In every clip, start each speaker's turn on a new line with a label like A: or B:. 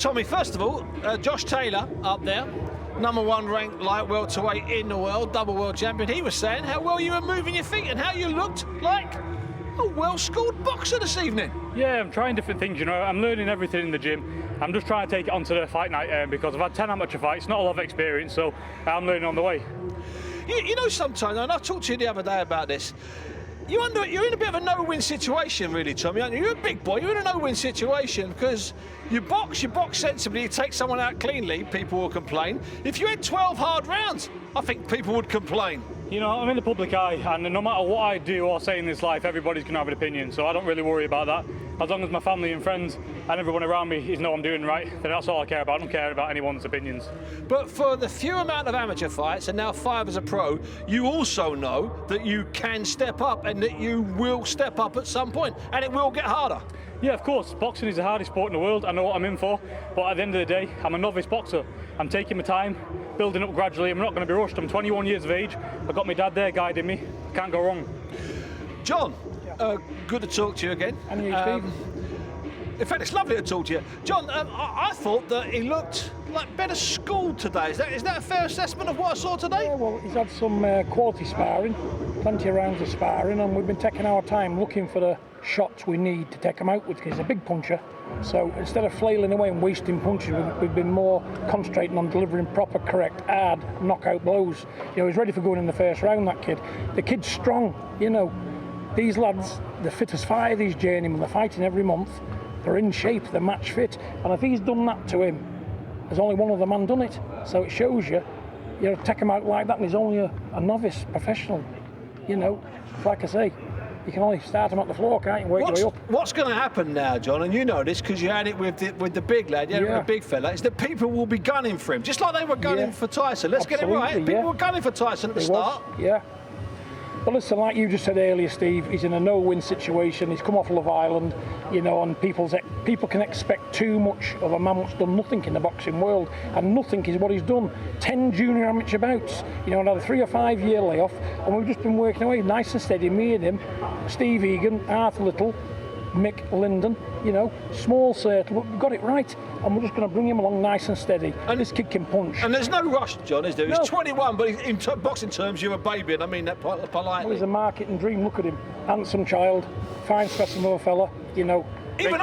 A: Tommy, first of all, Josh Taylor up there, #1 ranked light welterweight in the world, double world champion. He was saying how well you were moving your feet and how you looked like a well-schooled boxer this evening.
B: Yeah, I'm trying different things, you know. I'm learning everything in the gym. I'm just trying to take it onto the fight night because I've had 10 amateur fights, not a lot of experience, so I'm learning on the way.
A: You know, sometimes, and I talked to you the other day about this, you're in a bit of a no-win situation, really, Tommy, aren't you? You're a big boy, you're in a no-win situation because you box sensibly, you take someone out cleanly, people will complain. If you had 12 hard rounds, I think people would complain.
B: You know, I'm in the public eye, and no matter what I do or say in this life, everybody's going to have an opinion, so I don't really worry about that. As long as my family and friends and everyone around me know I'm doing right, then that's all I care about. I don't care about anyone's opinions.
A: But for the few amount of amateur fights, and now 5 as a pro, you also know that you can step up and that you will step up at some point, and it will get harder.
B: Yeah, of course. Boxing is the hardest sport in the world. I know what I'm in for. But at the end of the day, I'm a novice boxer. I'm taking my time, building up gradually. I'm not going to be rushed. I'm 21 years of age. I've got my dad there guiding me. Can't go wrong.
A: John, good to talk to you again.
B: And you, Steve.
A: In fact, it's lovely to talk to you. John, I thought that he looked like better schooled today. Is that a fair assessment of what I saw today?
C: Yeah, well, he's had some quality sparring, plenty of rounds of sparring, and we've been taking our time looking for the shots we need to take him out with, because he's a big puncher. So instead of flailing away and wasting punches, we've been more concentrating on delivering proper, correct, hard knockout blows. You know, he's ready for going in the first round, that kid. The kid's strong, you know. These lads, they're fit as fire, these journeymen. They're fighting every month. They're in shape, they're match fit. And if he's done that to him, there's only one other man done it. So it shows you, you know, take him out like that, and he's only a novice professional. You know, like I say, you can only start him at the floor, can't you? Work your way up.
A: What's going to happen now, John, and you know this because you had it with the big lad, with the big fella, is that people will be gunning for him, just like they were gunning for Tyson. Let's get it right. People were gunning for Tyson at the start.
C: Yeah. But listen, like you just said earlier, Steve, he's in a no-win situation. He's come off Love Island, you know, and people can expect too much of a man that's done nothing in the boxing world, and nothing is what he's done. 10 junior amateur bouts, you know, another 3 or 5 year layoff, and we've just been working away nice and steady. Me and him, Steve Egan, Arthur Little, Mick Linden, you know, small circle, but we've got it right, and we're just going to bring him along nice and steady. And this kid can punch.
A: And there's no rush, John, is there?
C: No.
A: He's 21, but in boxing terms, you're a baby, and I mean that politely.
C: Well, he's a marketing dream. Look at him, handsome child, fine specimen of a fella, you know.
A: Even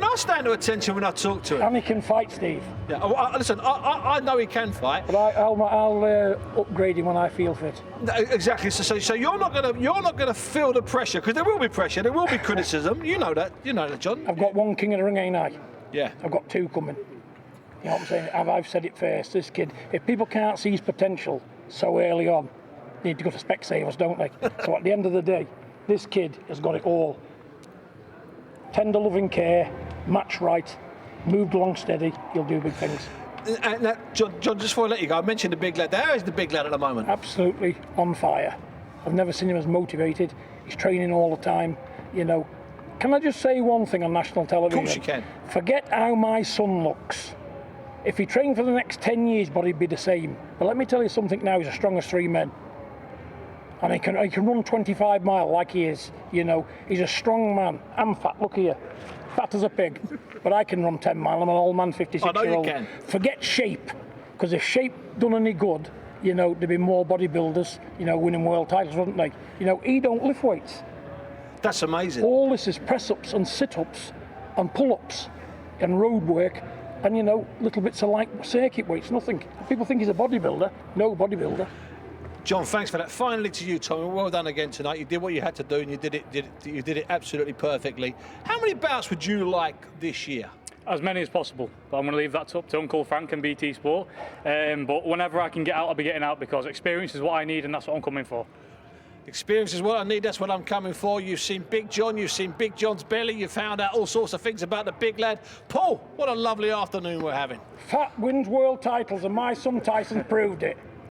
A: I stand to attention when I talk to him.
C: And he can fight, Steve.
A: Yeah, listen, I know he can fight.
C: But I'll upgrade him when I feel fit.
A: Exactly. So you're not gonna feel the pressure, because there will be pressure, there will be criticism. You know that, John.
C: I've got one king in the ring, ain't I?
A: Yeah.
C: I've got 2 coming. You know what I'm saying? I've said it first. This kid, if people can't see his potential so early on, they need to go to Specsavers, don't they? So at the end of the day, this kid has got it all. Tender loving care, match right, moved along steady, he'll do big things.
A: And John, just before I let you go, I mentioned the big lad. How is the big lad at the moment?
C: Absolutely on fire. I've never seen him as motivated. He's training all the time, you know. Can I just say one thing on national television?
A: Of course you can.
C: Forget how my son looks. If he trained for the next 10 years, but he'd be the same. But let me tell you something now, he's as strong as 3 men. And he can run 25 mile like he is, you know. He's a strong man. I'm fat, look here. Fat as a pig. But I can run 10 mile, I'm an old man, 56-year-old.
A: I know you can.
C: Forget shape, because if shape done any good, you know, there'd be more bodybuilders, you know, winning world titles, wouldn't they? You know, he don't lift weights.
A: That's amazing.
C: All this is press-ups and sit-ups and pull-ups and road work and, you know, little bits of like circuit weights, nothing. People think he's a bodybuilder. No bodybuilder.
A: John, thanks for that. Finally to you, Tommy. Well done again tonight. You did what you had to do, and you did it absolutely perfectly. How many bouts would you like this year?
B: As many as possible, but I'm going to leave that up to Uncle Frank and BT Sport. But whenever I can get out, I'll be getting out, because experience is what I need, and that's what I'm coming for.
A: Experience is what I need, that's what I'm coming for. You've seen Big John, you've seen Big John's belly, you found out all sorts of things about the big lad. Paul, what a lovely afternoon we're having.
C: Fat wins world titles, and my son Tyson proved it.